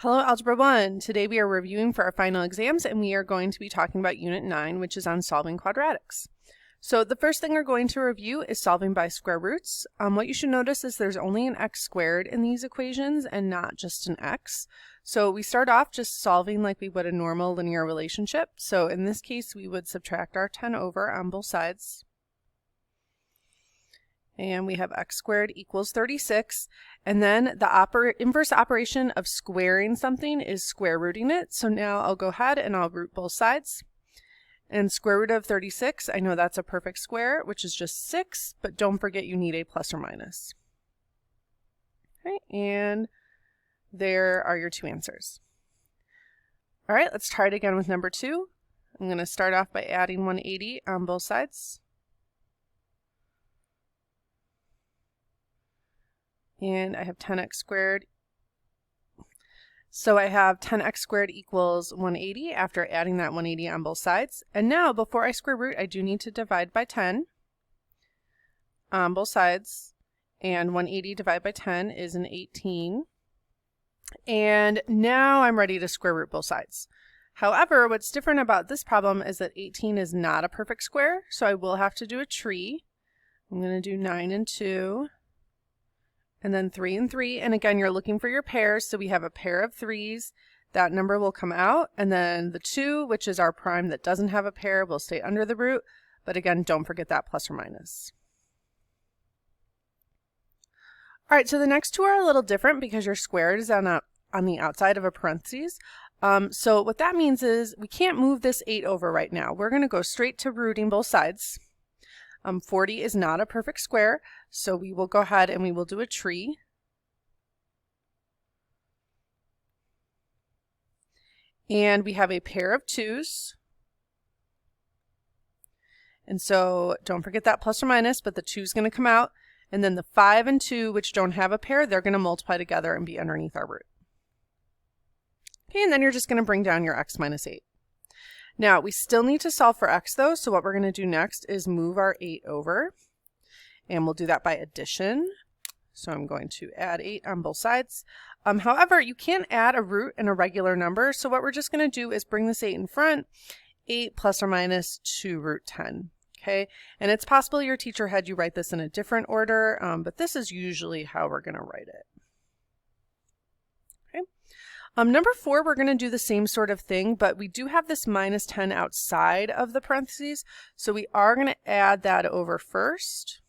Hello, Algebra 1. Today we are reviewing for our final exams, and we are going to be talking about Unit 9, which is on solving quadratics. So the first thing we're going to review is solving by square roots. What you should notice is there's only an x squared in these equations and not just an x. So we start off just solving like we would a normal linear relationship. So in this case, we would subtract our 10 over on both sides. And we have x squared equals 36. And then the inverse operation of squaring something is square rooting it. So now I'll go ahead and I'll root both sides. And square root of 36, I know that's a perfect square, which is just 6, but don't forget you need a plus or minus. Okay, and there are your two answers. All right, let's try it again with number 2. I'm going to start off by adding 180 on both sides. And I have 10x squared. So I have 10x squared equals 180 after adding that 180 on both sides. And now before I square root, I do need to divide by 10 on both sides. And 180 divided by 10 is an 18. And now I'm ready to square root both sides. However, what's different about this problem is that 18 is not a perfect square. So I will have to do a tree. I'm going to do 9 and 2. And then 3 and 3, and again, you're looking for your pairs, so we have a pair of 3s. That number will come out, and then the 2, which is our prime that doesn't have a pair, will stay under the root, but again, don't forget that plus or minus. All right, so the next two are a little different because your squared is on the outside of a parentheses. So what that means is we can't move this 8 over right now. We're going to go straight to rooting both sides. 40 is not a perfect square, so we will go ahead and we will do a tree. And we have a pair of 2s. And so don't forget that plus or minus, but the 2 is going to come out. And then the 5 and 2, which don't have a pair, they're going to multiply together and be underneath our root. Okay, and then you're just going to bring down your x minus 8. Now, we still need to solve for x though, so what we're going to do next is move our 8 over, and we'll do that by addition. So I'm going to add 8 on both sides. However, you can't add a root in a regular number, so what we're just going to do is bring this 8 in front, 8 plus or minus 2 root 10. Okay, and it's possible your teacher had you write this in a different order, but this is usually how we're going to write it. Number 4, we're going to do the same sort of thing, but we do have this minus 10 outside of the parentheses, so we are going to add that over first.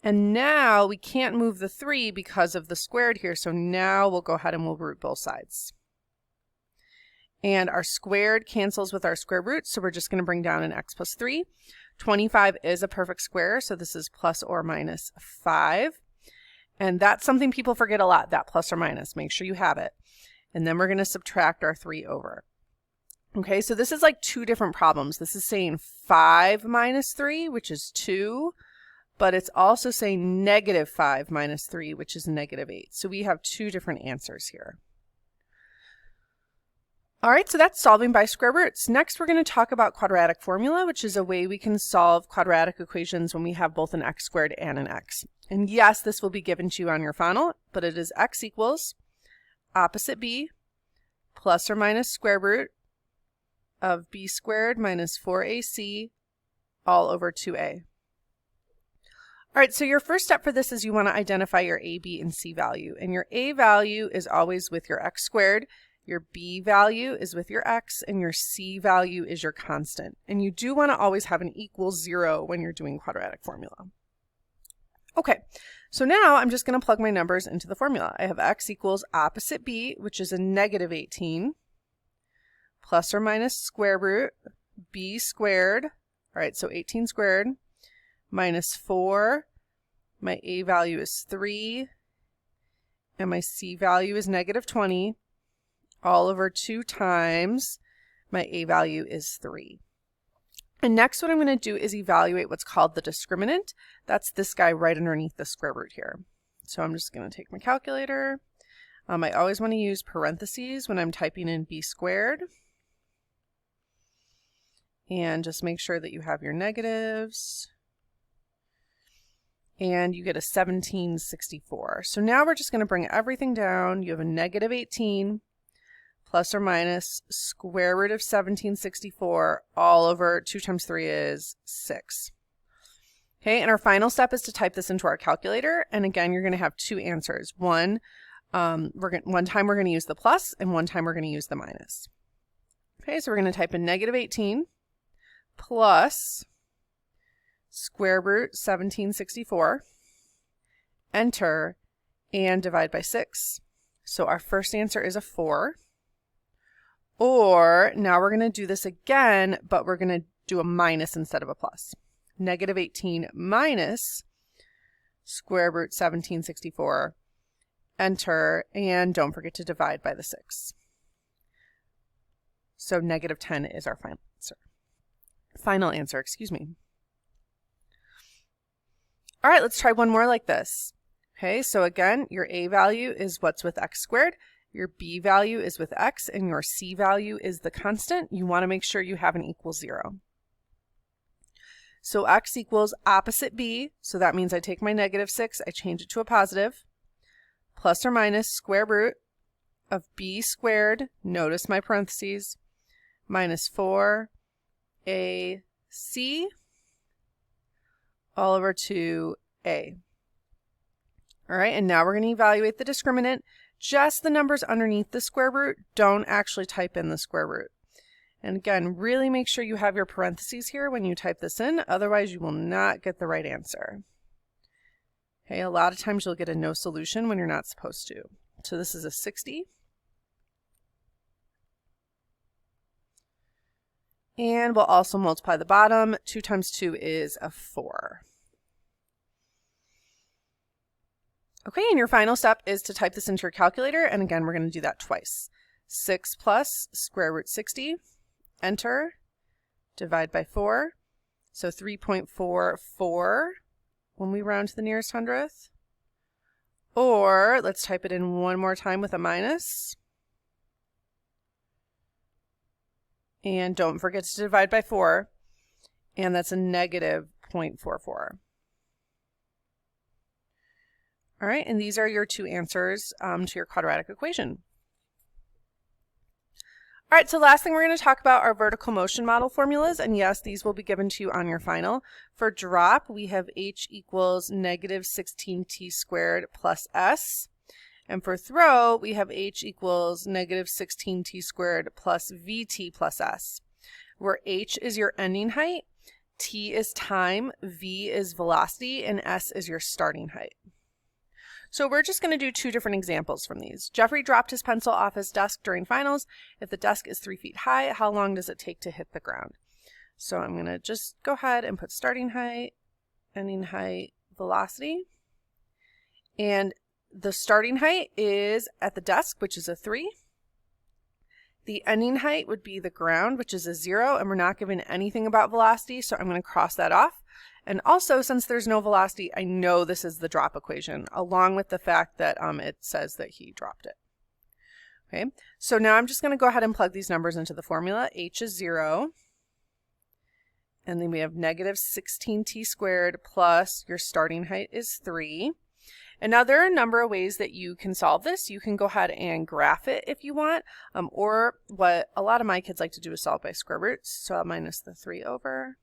And now we can't move the 3 because of the squared here, so now we'll go ahead and we'll root both sides. And our squared cancels with our square root, so we're just going to bring down an x plus 3. 25 is a perfect square, so this is plus or minus 5. And that's something people forget a lot, that plus or minus. Make sure you have it. And then we're going to subtract our 3 over. Okay, so this is like two different problems. This is saying 5 minus 3, which is 2. But it's also saying negative 5 minus 3, which is negative 8. So we have two different answers here. All right, so that's solving by square roots. Next, we're going to talk about quadratic formula, which is a way we can solve quadratic equations when we have both an x squared and an x. And yes, this will be given to you on your final, but it is x equals opposite b plus or minus square root of b squared minus 4ac all over 2a. All right, so your first step for this is you want to identify your a, b, and c value. And your a value is always with your x squared. Your b value is with your x, and your c value is your constant. And you do want to always have an equals 0 when you're doing quadratic formula. Okay, so now I'm just going to plug my numbers into the formula. I have x equals opposite b, which is a negative 18, plus or minus square root b squared. All right, so 18 squared minus 4. My a value is 3, and my c value is negative 20. All over 2 times my a value is 3. And next what I'm going to do is evaluate what's called the discriminant. That's this guy right underneath the square root here. So I'm just going to take my calculator. I always want to use parentheses when I'm typing in b squared. And just make sure that you have your negatives. and you get a 1764. So now we're just going to bring everything down. You have a negative 18 plus or minus square root of 1764 all over 2 times 3 is 6. Okay, and our final step is to type this into our calculator. And again, you're going to have two answers. One time we're going to use the plus, and one time we're going to use the minus. Okay, so we're going to type in negative 18 plus square root 1764, enter, and divide by 6. So our first answer is a 4. Or now we're going to do this again, but we're going to do a minus instead of a plus. Negative 18 minus square root 1764, enter, and don't forget to divide by the 6. So negative 10 is our final answer. All right, let's try one more like this. Okay, so again, your A value is what's with x squared, your B value is with x, and your C value is the constant. You want to make sure you have an equal 0. So x equals opposite B, so that means I take my negative 6, I change it to a positive, plus or minus square root of B squared, notice my parentheses, minus 4AC all over 2A. All right, and now we're going to evaluate the discriminant. Just the numbers underneath the square root, don't actually type in the square root. And again, really make sure you have your parentheses here when you type this in, otherwise you will not get the right answer. Okay, a lot of times you'll get a no solution when you're not supposed to. So this is a 60. And we'll also multiply the bottom. 2 times 2 is a 4. Okay, and your final step is to type this into your calculator. And again, we're going to do that twice. 6 plus square root 60, enter, divide by 4. So 3.44 when we round to the nearest hundredth. Or let's type it in one more time with a minus. And don't forget to divide by 4. And that's a negative 0.44. All right, and these are your two answers to your quadratic equation. All right, so last thing we're going to talk about are vertical motion model formulas. And yes, these will be given to you on your final. For drop, we have h equals negative 16t squared plus s. And for throw, we have h equals negative 16t squared plus vt plus s, where h is your ending height, t is time, v is velocity, and s is your starting height. So we're just going to do two different examples from these. Jeffrey dropped his pencil off his desk during finals. If the desk is 3 feet high, how long does it take to hit the ground? So I'm going to just go ahead and put starting height, ending height, velocity. And the starting height is at the desk, which is a 3. The ending height would be the ground, which is a 0, and we're not given anything about velocity, so I'm going to cross that off. And also, since there's no velocity, I know this is the drop equation, along with the fact that it says that he dropped it. Okay, so now I'm just going to go ahead and plug these numbers into the formula. H is 0, and then we have negative 16t squared plus your starting height is 3. And now there are a number of ways that you can solve this. You can go ahead and graph it if you want, or what a lot of my kids like to do is solve by square roots. So I'll minus the 3 over.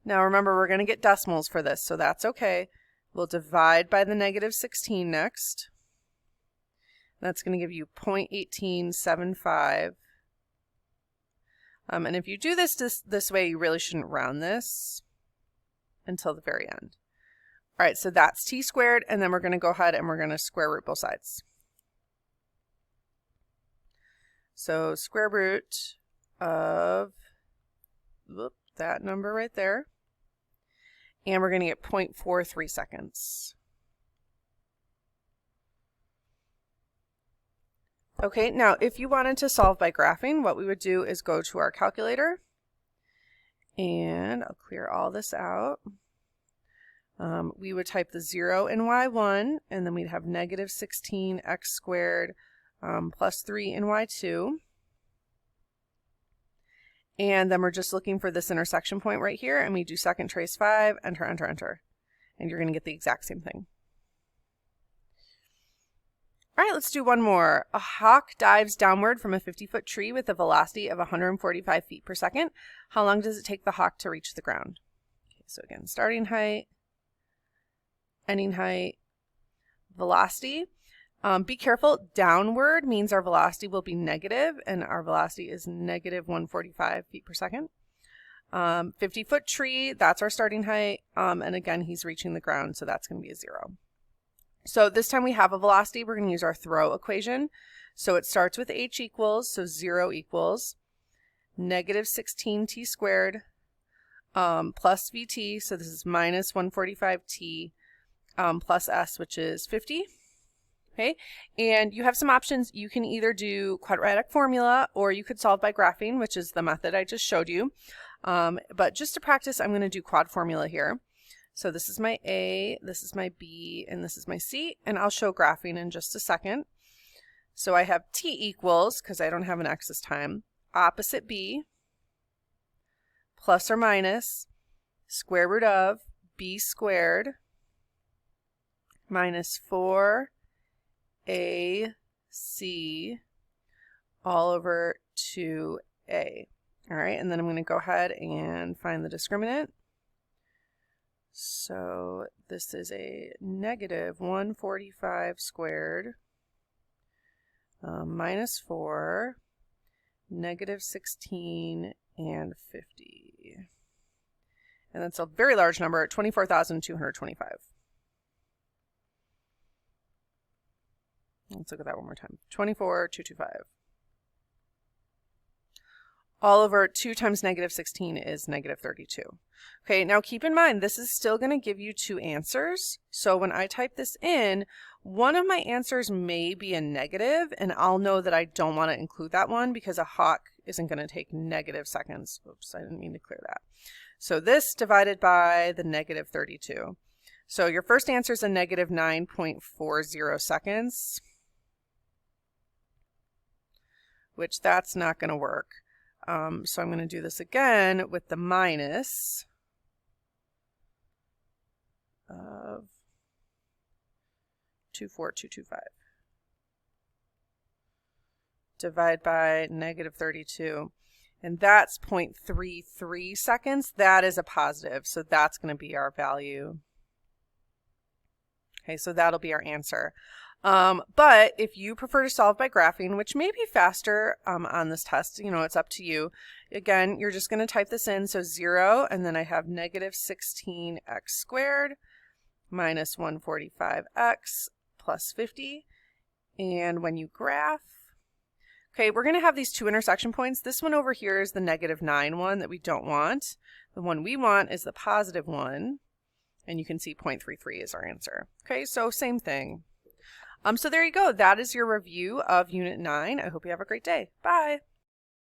Now remember, we're going to get decimals for this, so that's okay. We'll divide by the negative 16 next. That's going to give you 0.1875. And if you do this way, you really shouldn't round this until the very end. All right, so that's t squared, and then we're going to go ahead and we're going to square root both sides. So square root of that number right there. And we're going to get 0.43 seconds. Okay, now if you wanted to solve by graphing, what we would do is go to our calculator. And I'll clear all this out. We would type the 0 in y1, and then we'd have negative 16x squared plus 3 in y2. And then we're just looking for this intersection point right here, and we do second trace 5, enter, enter, enter. And you're going to get the exact same thing. All right, let's do one more. A hawk dives downward from a 50-foot tree with a velocity of 145 feet per second. How long does it take the hawk to reach the ground? Okay, so again, starting height, ending height, velocity. Be careful, downward means our velocity will be negative, and our velocity is negative 145 feet per second. 50-foot tree, that's our starting height, and again, he's reaching the ground, so that's going to be a 0. So this time we have a velocity, we're going to use our throw equation. So it starts with h equals, so 0 equals negative 16t squared plus vt, so this is minus 145t plus s, which is 50. Okay, and you have some options. You can either do quadratic formula, or you could solve by graphing, which is the method I just showed you. But just to practice, I'm going to do quad formula here. So this is my A, this is my B, and this is my C, and I'll show graphing in just a second. So I have t equals, because I don't have an x this time, opposite b, plus or minus, square root of b squared, minus 4ac all over 2a. All right, and then I'm going to go ahead and find the discriminant. So this is a negative 145 squared minus 4, negative 16, and 50. And that's a very large number, 24,225. Let's look at that one more time. 24,225. All over 2 times negative 16 is negative 32. Okay, now keep in mind, this is still going to give you 2 answers. So when I type this in, one of my answers may be a negative, and I'll know that I don't want to include that one because a hawk isn't going to take negative seconds. Oops, I didn't mean to clear that. So this divided by the negative 32. So your first answer is a negative 9.40 seconds, which that's not going to work. So I'm going to do this again with the minus of 24225. Divide by negative 32. And that's 0.33 seconds. That is a positive. So that's going to be our value. Okay, so that'll be our answer. But if you prefer to solve by graphing, which may be faster on this test, you know, it's up to you. Again, you're just going to type this in. So 0, and then I have negative 16x squared minus 145x plus 50. And when you graph, okay, we're going to have these 2 intersection points. This one over here is the negative 9 one that we don't want. The one we want is the positive one. And you can see 0.33 is our answer. Okay, so same thing. So there you go. That is your review of Unit 9. I hope you have a great day. Bye.